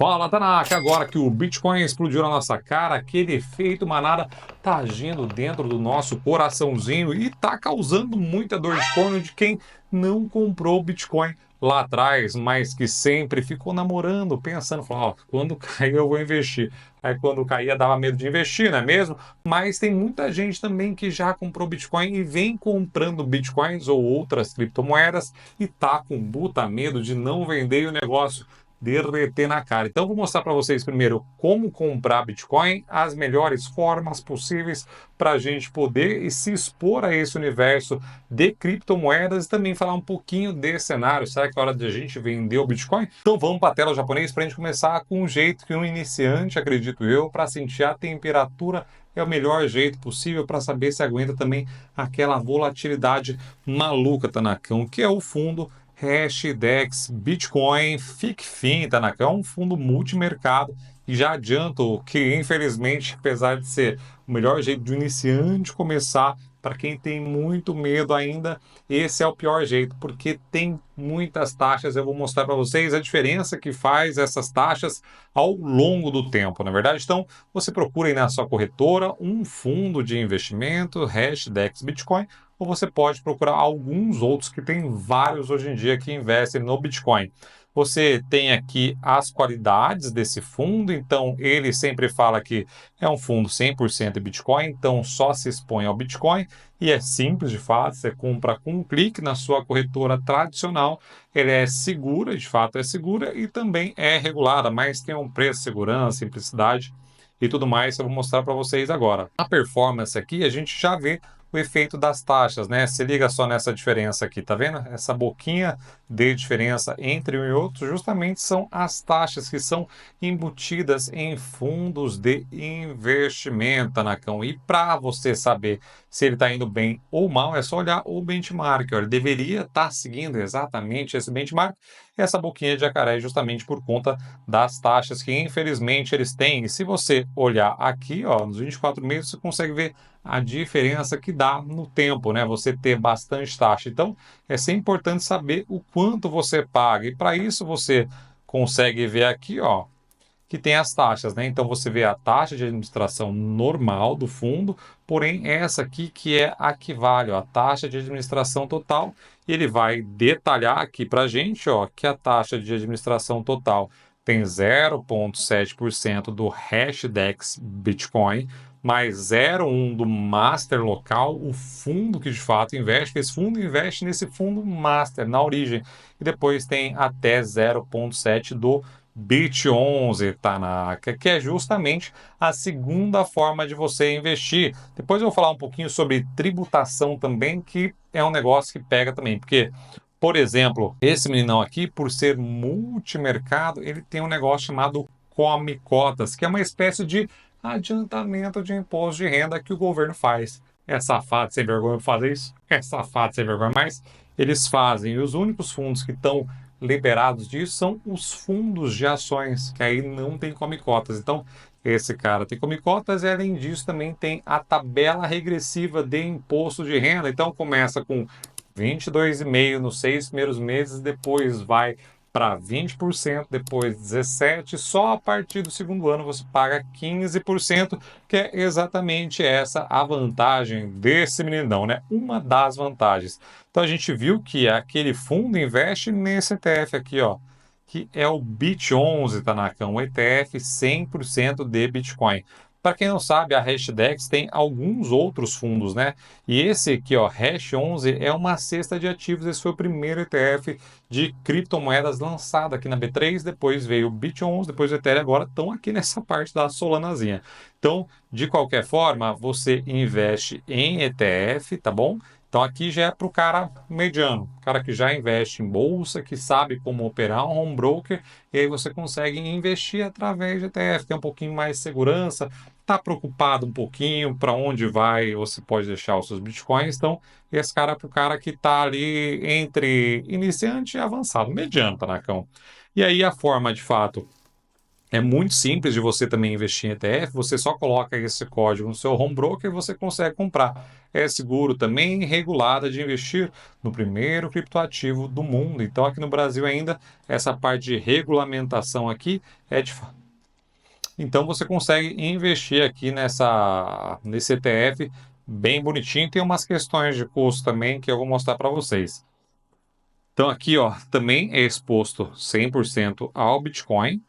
Fala, Tanaka! Agora que o Bitcoin explodiu na nossa cara, aquele efeito manada tá agindo dentro do nosso coraçãozinho e tá causando muita dor de corno de quem não comprou o Bitcoin lá atrás, mas que sempre ficou namorando, pensando, falou, ó, quando cair eu vou investir. Aí quando caía dava medo de investir, não é mesmo? Mas tem muita gente também que já comprou Bitcoin e vem comprando Bitcoins ou outras criptomoedas e tá com puta medo de não vender e o negócio derreter na cara. Então, vou mostrar para vocês primeiro como comprar Bitcoin, as melhores formas possíveis para a gente poder se expor a esse universo de criptomoedas e também falar um pouquinho desse cenário. Será que é hora de a gente vender o Bitcoin? Então, vamos para a tela japonês para a gente começar com um jeito que um iniciante, acredito eu, para sentir a temperatura é o melhor jeito possível para saber se aguenta também aquela volatilidade maluca, Tanakão, que é o fundo Hashdex Bitcoin FICFIN, Tanaka, é um fundo multimercado e já adianto que, infelizmente, apesar de ser o melhor jeito de um iniciante começar, para quem tem muito medo ainda, esse é o pior jeito, porque tem muitas taxas. Eu vou mostrar para vocês a diferença que faz essas taxas ao longo do tempo, na verdade. Então, você procura aí na sua corretora um fundo de investimento, Hashdex Bitcoin, ou você pode procurar alguns outros que tem vários hoje em dia que investem no Bitcoin. Você tem aqui as qualidades desse fundo, então ele sempre fala que é um fundo 100% de Bitcoin, então só se expõe ao Bitcoin e é simples de fato, você compra com um clique na sua corretora tradicional, ele é segura, de fato é segura e também é regulada, mas tem um preço, segurança, simplicidade e tudo mais que eu vou mostrar para vocês agora. A performance aqui a gente já vê o efeito das taxas, né? Se liga só nessa diferença aqui, tá vendo? Essa boquinha de diferença entre um e outro justamente são as taxas que são embutidas em fundos de investimento, Tanacão. E para você saber se ele está indo bem ou mal, é só olhar o benchmark. Ó. Ele deveria estar seguindo exatamente esse benchmark. Essa boquinha de jacaré é justamente por conta das taxas que infelizmente eles têm. E se você olhar aqui, ó, nos 24 meses, você consegue ver a diferença que dá no tempo, né? Você ter bastante taxa. Então, é sempre importante saber o quanto você paga. E para isso você consegue ver aqui, ó, que tem as taxas, né? Então você vê a taxa de administração normal do fundo, porém essa aqui que é a que vale, ó, a taxa de administração total. E ele vai detalhar aqui para a gente, ó, que a taxa de administração total tem 0,7% do Hashdex Bitcoin, mais 0,1 do Master local, o fundo que de fato investe, esse fundo investe nesse fundo Master, na origem, e depois tem até 0,7 do BIT11, Tanaka, que é justamente a segunda forma de você investir. Depois eu vou falar um pouquinho sobre tributação também, que é um negócio que pega também, porque, por exemplo, esse meninão aqui, por ser multimercado, ele tem um negócio chamado Come Cotas, que é uma espécie de adiantamento de imposto de renda que o governo faz. É safado, sem vergonha fazer isso? É safado, sem vergonha, mas eles fazem. E os únicos fundos que estão liberados disso são os fundos de ações, que aí não tem come cotas. Então, esse cara tem come cotas e, além disso, também tem a tabela regressiva de imposto de renda. Então, começa com 22,5% nos 6 primeiros meses, depois vai para 20%, depois 17%, só a partir do segundo ano você paga 15%, que é exatamente essa a vantagem desse meninão, né? Uma das vantagens. Então a gente viu que aquele fundo investe nesse ETF aqui, ó, que é o BIT11, Tanakão, um ETF 100% de Bitcoin. Para quem não sabe, a Hashdex tem alguns outros fundos, né? E esse aqui, ó, Hash11, é uma cesta de ativos. Esse foi o primeiro ETF de criptomoedas lançado aqui na B3. Depois veio o BIT11, depois o Ethereum. Agora estão aqui nessa parte da Solanazinha. Então, de qualquer forma, você investe em ETF, tá bom? Então aqui já é para o cara mediano, cara que já investe em bolsa, que sabe como operar um home broker, e aí você consegue investir através de ETF, tem um pouquinho mais de segurança, está preocupado um pouquinho para onde vai, você pode deixar os seus bitcoins. Então, esse cara é para o cara que está ali entre iniciante e avançado, mediano, Tanacão. E aí a forma de fato É muito simples de você também investir em ETF, você só coloca esse código no seu home broker e você consegue comprar. É seguro também e regulada de investir no primeiro criptoativo do mundo. Então aqui no Brasil ainda, essa parte de regulamentação aqui é de então você consegue investir aqui nesse ETF bem bonitinho. Tem umas questões de custo também que eu vou mostrar para vocês. Então aqui, ó, também é exposto 100% ao Bitcoin.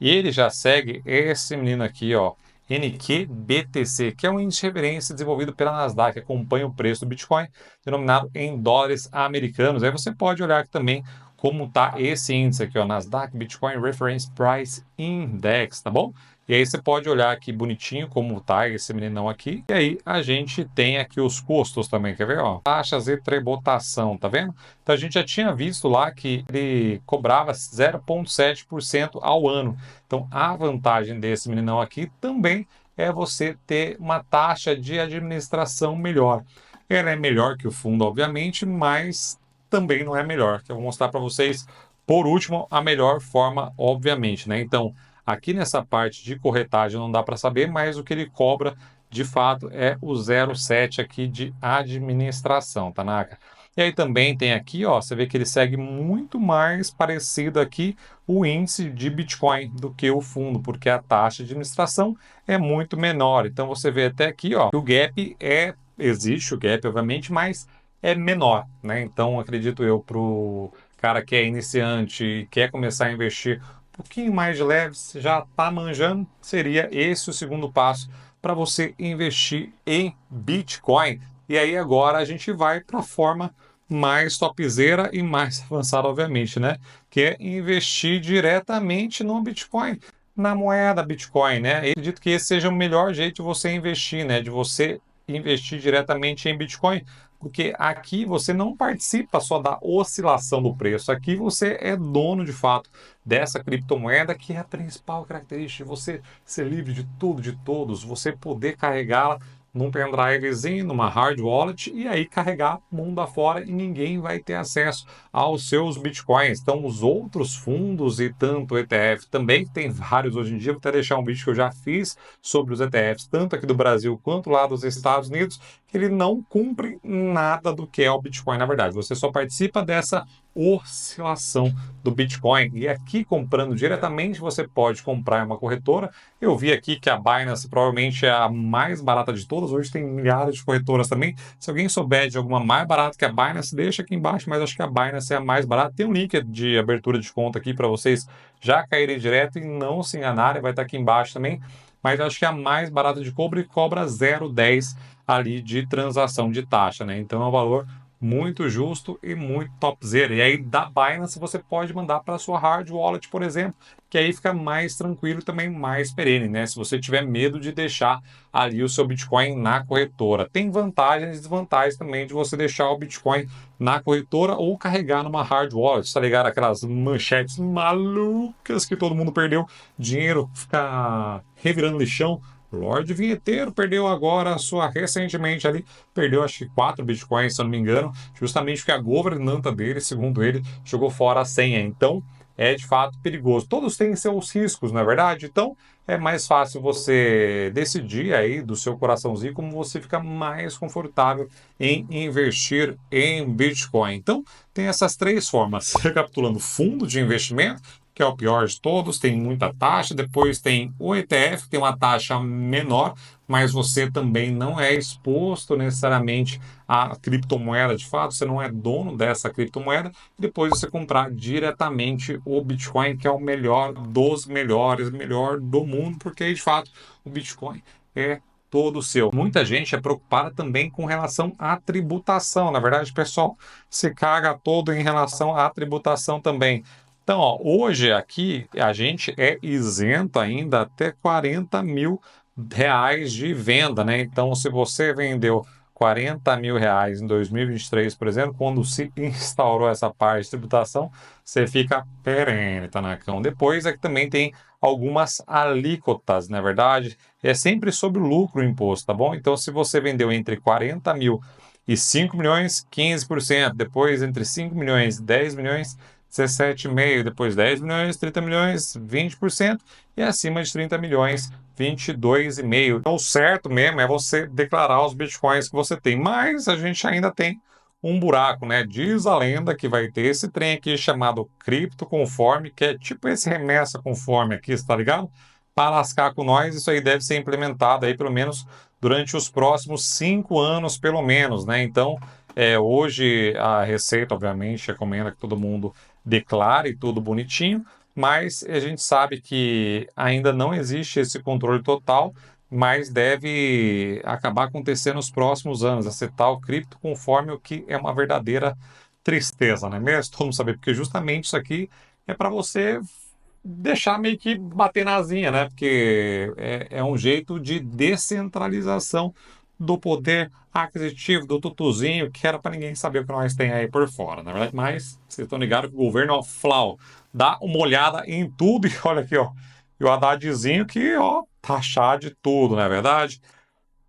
E ele já segue esse menino aqui, ó, NQBTC, que é um índice de referência desenvolvido pela Nasdaq, que acompanha o preço do Bitcoin, denominado em dólares americanos. Aí você pode olhar aqui também como está esse índice aqui, ó, Nasdaq Bitcoin Reference Price Index, tá bom? E aí você pode olhar aqui bonitinho como tá esse meninão aqui. E aí a gente tem aqui os custos também, quer ver, ó? Taxas e tributação, tá vendo? Então a gente já tinha visto lá que ele cobrava 0,7% ao ano. Então a vantagem desse meninão aqui também é você ter uma taxa de administração melhor. Ela é melhor que o fundo, obviamente, mas também não é melhor. Que eu vou mostrar para vocês, por último, a melhor forma, obviamente, né? Então, aqui nessa parte de corretagem não dá para saber, mas o que ele cobra de fato é o 0,7 aqui de administração, Tanaka. E aí também tem aqui, ó, você vê que ele segue muito mais parecido aqui o índice de Bitcoin do que o fundo, porque a taxa de administração é muito menor. Então você vê até aqui, ó, que o gap existe o gap, obviamente, mas é menor, né? Então acredito eu para o cara que é iniciante e quer começar a investir um pouquinho mais de leve, se já está manjando, seria esse o segundo passo para você investir em Bitcoin. E aí agora a gente vai para a forma mais topzera e mais avançada, obviamente, né? Que é investir diretamente no Bitcoin, na moeda Bitcoin, né? Eu acredito que esse seja o melhor jeito de você investir, né? De você investir diretamente em Bitcoin, porque aqui você não participa só da oscilação do preço, aqui você é dono de fato dessa criptomoeda, que é a principal característica de você ser livre de tudo, de todos, você poder carregá-la num pendrivezinho, numa hard wallet e aí carregar mundo afora e ninguém vai ter acesso aos seus bitcoins. Então, os outros fundos e tanto o ETF também, tem vários hoje em dia, vou até deixar um vídeo que eu já fiz sobre os ETFs, tanto aqui do Brasil quanto lá dos Estados Unidos, que ele não cumpre nada do que é o Bitcoin, na verdade. Você só participa dessa oscilação do Bitcoin. E aqui, comprando diretamente, você pode comprar em uma corretora. Eu vi aqui que a Binance provavelmente é a mais barata de todas. Hoje tem milhares de corretoras também. Se alguém souber de alguma mais barata que a Binance, deixa aqui embaixo, mas acho que a Binance é a mais barata. Tem um link de abertura de conta aqui para vocês já caírem direto e não se enganarem. Vai estar aqui embaixo também. Mas acho que é a mais barata de cobre cobra 0,10 ali de transação de taxa, né? Então é um valor muito justo e muito topzera. E aí da Binance você pode mandar para a sua hard wallet, por exemplo, que aí fica mais tranquilo e também mais perene, né? Se você tiver medo de deixar ali o seu Bitcoin na corretora. Tem vantagens e desvantagens também de você deixar o Bitcoin na corretora ou carregar numa hard wallet, tá ligado? Aquelas manchetes malucas que todo mundo perdeu dinheiro, ficar revirando lixão. Lorde Vinheteiro perdeu agora a sua recentemente ali, perdeu acho que 4 bitcoins, se eu não me engano, justamente porque a governanta dele, segundo ele, jogou fora a senha. Então, é de fato perigoso. Todos têm seus riscos, não é verdade? Então, é mais fácil você decidir aí do seu coraçãozinho como você fica mais confortável em investir em Bitcoin. Então, tem essas três formas. Recapitulando, fundo de investimento, que é o pior de todos, tem muita taxa. Depois tem o ETF, que tem uma taxa menor, mas você também não é exposto necessariamente à criptomoeda de fato, você não é dono dessa criptomoeda. Depois você comprar diretamente o Bitcoin, que é o melhor dos melhores, melhor do mundo, porque de fato o Bitcoin é todo seu. Muita gente é preocupada também com relação à tributação. Na verdade, pessoal, se caga todo em relação à tributação também. Então, ó, hoje aqui a gente é isento ainda até 40 mil reais de venda, né? Então, se você vendeu 40 mil reais em 2023, por exemplo, quando se instaurou essa parte de tributação, você fica perene, Tanacão. Depois é que também tem algumas alíquotas, na verdade, é sempre sobre o lucro o imposto, tá bom? Então, se você vendeu entre 40 mil e 5 milhões, 15%. Depois, entre 5 milhões e 10 milhões, 17,5, depois 10 milhões, 30 milhões, 20%, e acima de 30 milhões, 22,5. Então, o certo mesmo é você declarar os bitcoins que você tem, mas a gente ainda tem um buraco, né? Diz a lenda que vai ter esse trem aqui chamado cripto conforme, que é tipo esse remessa conforme aqui, tá ligado? Para lascar com nós, isso aí deve ser implementado aí pelo menos durante os próximos 5 anos, pelo menos, né? Então, hoje a Receita, obviamente, recomenda que todo mundo declare tudo bonitinho, mas a gente sabe que ainda não existe esse controle total, mas deve acabar acontecendo nos próximos anos, esse tal cripto conforme, o que é uma verdadeira tristeza, não é mesmo? Todo mundo saber, porque justamente isso aqui é para você deixar meio que bater na asinha, né? Porque é um jeito de descentralização do poder aquisitivo do tutuzinho, que era para ninguém saber o que nós tem aí por fora, na verdade. Mas vocês estão ligados que o governo, ó, flau, dá uma olhada em tudo e olha aqui, ó. E o Haddadzinho que, ó, taxar de tudo, não é verdade?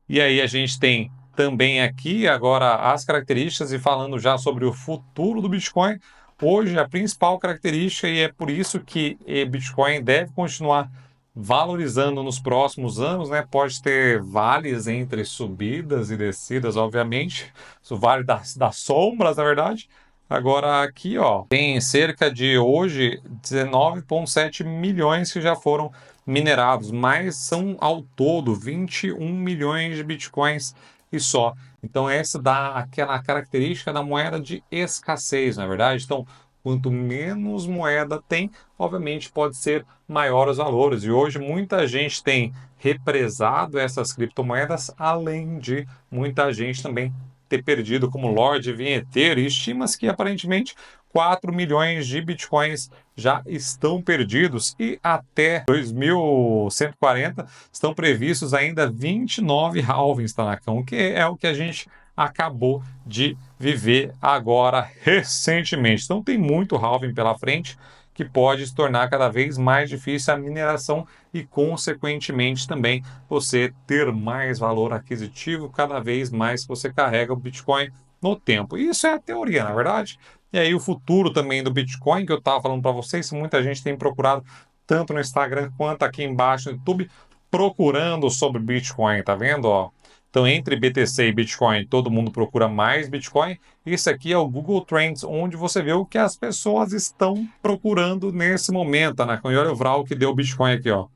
E aí a gente tem também aqui agora as características e falando já sobre o futuro do Bitcoin. Hoje a principal característica, e é por isso que Bitcoin deve continuar valorizando nos próximos anos, né? Pode ter vales entre subidas e descidas, obviamente. O vale das sombras, na verdade. Agora aqui, ó, tem cerca de hoje 19,7 milhões que já foram minerados, mas são ao todo 21 milhões de bitcoins e só. Então essa dá aquela característica da moeda de escassez, na verdade. Então, quanto menos moeda tem, obviamente pode ser maior os valores. E hoje muita gente tem represado essas criptomoedas, além de muita gente também ter perdido como Lorde Vinheteiro. E estima-se que aparentemente 4 milhões de bitcoins já estão perdidos e até 2140 estão previstos ainda 29 halvings, Tanakão, que é o que a gente acabou de viver agora recentemente. Então tem muito halving pela frente que pode se tornar cada vez mais difícil a mineração e, consequentemente, também você ter mais valor aquisitivo cada vez mais que você carrega o Bitcoin no tempo. Isso é a teoria, na verdade. E aí o futuro também do Bitcoin, que eu estava falando para vocês, muita gente tem procurado tanto no Instagram quanto aqui embaixo no YouTube, procurando sobre Bitcoin, tá vendo, ó? Então, entre BTC e Bitcoin, todo mundo procura mais Bitcoin. Isso aqui é o Google Trends, onde você vê o que as pessoas estão procurando nesse momento, né? E olha o Vral que deu o Bitcoin aqui, ó.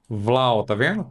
Vlau, tá vendo?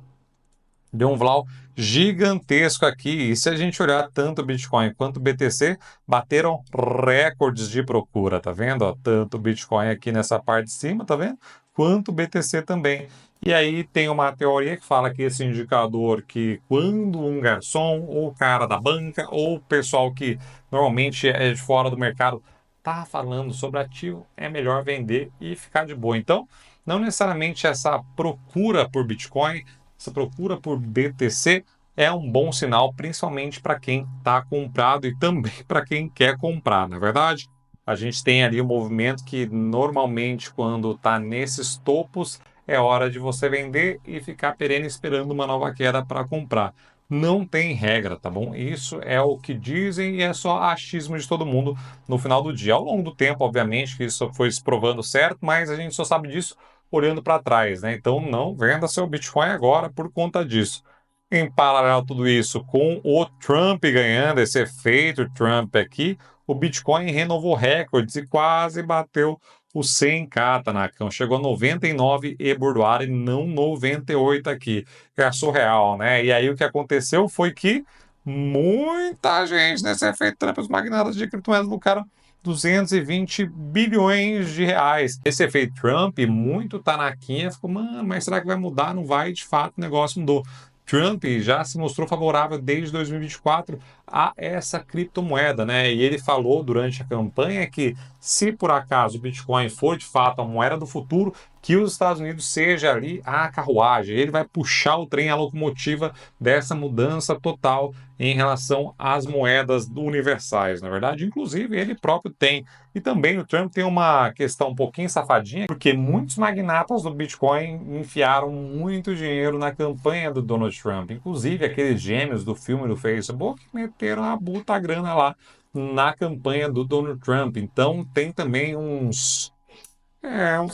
Deu um Vlau gigantesco aqui. E se a gente olhar tanto o Bitcoin quanto o BTC, bateram recordes de procura, tá vendo? Ó, tanto o Bitcoin aqui nessa parte de cima, tá vendo? Quanto o BTC também. E aí tem uma teoria que fala que esse indicador que quando um garçom, ou o cara da banca, ou o pessoal que normalmente é de fora do mercado, tá falando sobre ativo, é melhor vender e ficar de boa. Então, não necessariamente essa procura por Bitcoin, essa procura por BTC é um bom sinal, principalmente para quem está comprado e também para quem quer comprar, na é verdade? A gente tem ali um movimento que normalmente quando está nesses topos é hora de você vender e ficar perene esperando uma nova queda para comprar. Não tem regra, tá bom? Isso é o que dizem e é só achismo de todo mundo no final do dia. Ao longo do tempo, obviamente, que isso foi se provando certo, mas a gente só sabe disso olhando para trás, né? Então não venda seu Bitcoin agora por conta disso. Em paralelo a tudo isso, com o Trump ganhando esse efeito Trump aqui, o Bitcoin renovou recordes e quase bateu os 100k, Tanakão. Chegou a 99 e bordoar e não 98 aqui. É surreal, né? E aí o que aconteceu foi que muita gente nesse efeito Trump, os magnatas de criptomoedas lucraram 220 bilhões de reais. Esse efeito Trump, muito tá na quinha, ficou, mano, mas será que vai mudar? Não vai, de fato, o negócio mudou. Trump já se mostrou favorável desde 2024 a essa criptomoeda, né? E ele falou durante a campanha que se por acaso o Bitcoin for de fato a moeda do futuro, que os Estados Unidos seja ali a carruagem, ele vai puxar o trem, a locomotiva dessa mudança total em relação às moedas universais, na verdade. Inclusive, ele próprio tem. E também o Trump tem uma questão um pouquinho safadinha, porque muitos magnatas do Bitcoin enfiaram muito dinheiro na campanha do Donald Trump. Inclusive, aqueles gêmeos do filme do Facebook meteram a puta grana lá na campanha do Donald Trump. Então tem também uns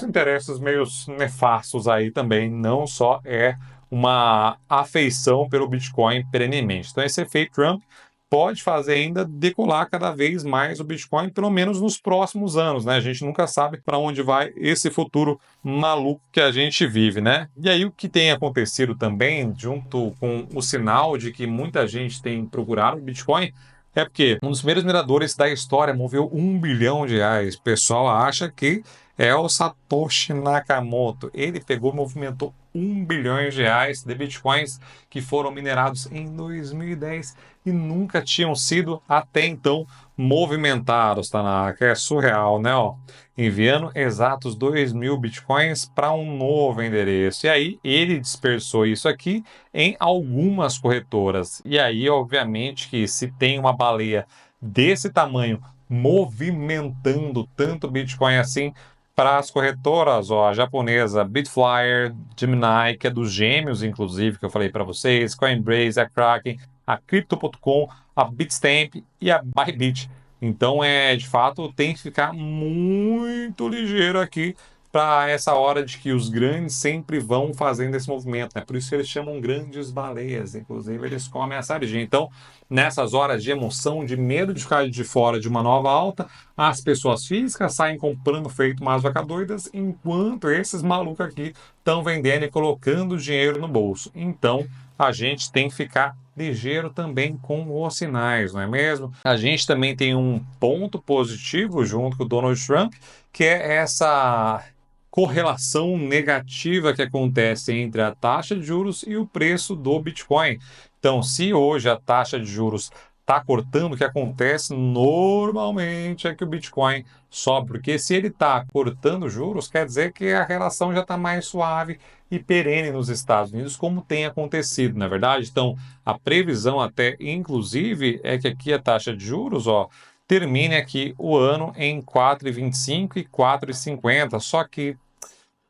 interesses meio nefastos aí também, não só é uma afeição pelo Bitcoin perenemente. Então esse efeito Trump pode fazer ainda decolar cada vez mais o Bitcoin, pelo menos nos próximos anos, né? A gente nunca sabe para onde vai esse futuro maluco que a gente vive, né? E aí o que tem acontecido também, junto com o sinal de que muita gente tem procurado o Bitcoin, é porque um dos primeiros mineradores da história moveu R$ 1 bilhão. O pessoal acha que é o Satoshi Nakamoto. Ele pegou e movimentou R$ 1 bilhão de bitcoins que foram minerados em 2010 e nunca tinham sido até então movimentados, Tanaka. É surreal, né? Ó, enviando exatos 2.000 bitcoins para um novo endereço. E aí ele dispersou isso aqui em algumas corretoras. E aí, obviamente, que se tem uma baleia desse tamanho movimentando tanto Bitcoin assim, para as corretoras, ó, a japonesa Bitflyer, Gemini, que é dos gêmeos, inclusive, que eu falei para vocês, Coinbase, a Kraken, a Crypto.com, a Bitstamp e a Bybit. Então, de fato, tem que ficar muito ligeiro aqui para essa hora de que os grandes sempre vão fazendo esse movimento, né? Por isso eles chamam grandes baleias, inclusive eles comem a sardinha. Então, nessas horas de emoção, de medo de ficar de fora de uma nova alta, as pessoas físicas saem comprando feito umas vacas doidas, enquanto esses malucos aqui estão vendendo e colocando dinheiro no bolso. Então, a gente tem que ficar ligeiro também com os sinais, não é mesmo? A gente também tem um ponto positivo junto com o Donald Trump, que é essa correlação negativa que acontece entre a taxa de juros e o preço do Bitcoin. Então, se hoje a taxa de juros está cortando, o que acontece normalmente é que o Bitcoin sobe, porque se ele está cortando juros, quer dizer que a relação já está mais suave e perene nos Estados Unidos, como tem acontecido, na verdade. Então, a previsão até, inclusive, é que aqui a taxa de juros, ó, termine aqui o ano em 4,25 e 4,50, só que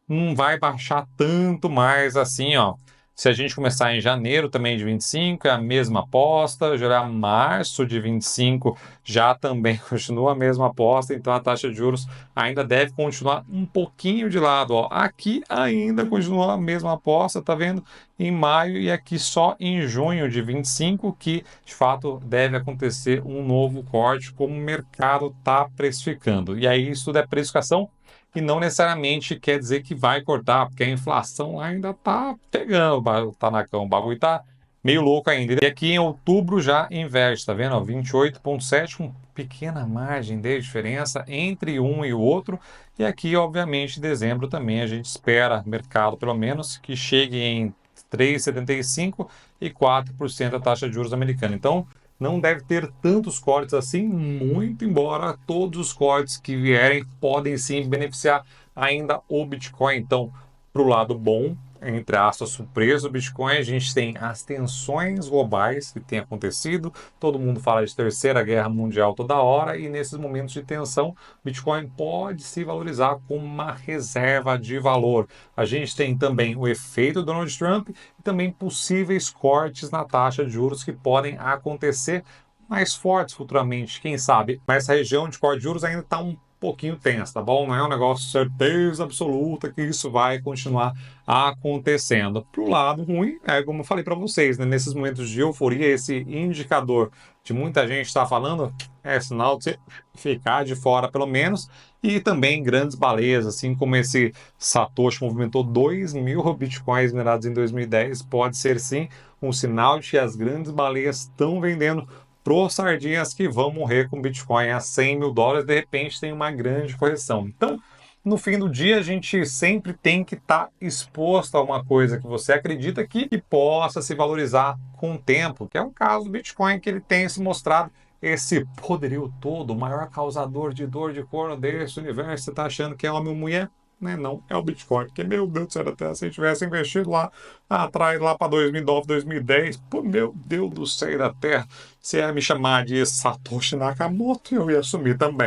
não vai baixar tanto mais assim, ó. Se a gente começar em janeiro também de 25, é a mesma aposta, já março de 25 já também continua a mesma aposta, então a taxa de juros ainda deve continuar um pouquinho de lado, ó. Aqui ainda continua a mesma aposta, tá vendo? Em maio e aqui só em junho de 25 que de fato deve acontecer um novo corte, como o mercado está precificando. E aí isso tudo é precificação e não necessariamente quer dizer que vai cortar, porque a inflação ainda tá pegando, tá na cama, o bagulho tá meio louco ainda. E aqui em outubro já inverte, tá vendo? 28,7, com pequena margem de diferença entre um e o outro. E aqui, obviamente, em dezembro também a gente espera, mercado pelo menos, que chegue em 3,75 e 4% a taxa de juros americana. Então, não deve ter tantos cortes assim, muito embora todos os cortes que vierem podem sim beneficiar ainda o Bitcoin. Então, para o lado bom, entre aspas, o preço do Bitcoin, a gente tem as tensões globais que têm acontecido, todo mundo fala de terceira guerra mundial toda hora, e nesses momentos de tensão, Bitcoin pode se valorizar como uma reserva de valor. A gente tem também o efeito Donald Trump e também possíveis cortes na taxa de juros que podem acontecer mais fortes futuramente, quem sabe. Mas essa região de corte de juros ainda está um pouquinho tensa, tá bom? Não é um negócio de certeza absoluta que isso vai continuar acontecendo. Pro lado ruim, é como eu falei para vocês, né? Nesses momentos de euforia, esse indicador de muita gente está falando é sinal de você ficar de fora, pelo menos, e também grandes baleias, assim como esse Satoshi movimentou 2.000 bitcoins minerados em 2010, pode ser sim um sinal de que as grandes baleias estão vendendo pro sardinhas que vão morrer com Bitcoin a US$ 100.000, de repente tem uma grande correção. Então, no fim do dia, a gente sempre tem que estar exposto a uma coisa que você acredita que possa se valorizar com o tempo, que é o caso do Bitcoin, que ele tem se mostrado esse poderio todo, o maior causador de dor de corno desse universo. Você está achando que é homem ou mulher? Né? Não, é o Bitcoin, porque, meu Deus do céu, até se a gente tivesse investido lá atrás, lá para 2009, 2010, pô, meu Deus do céu da Terra, se ia me chamar de Satoshi Nakamoto, eu ia assumir também.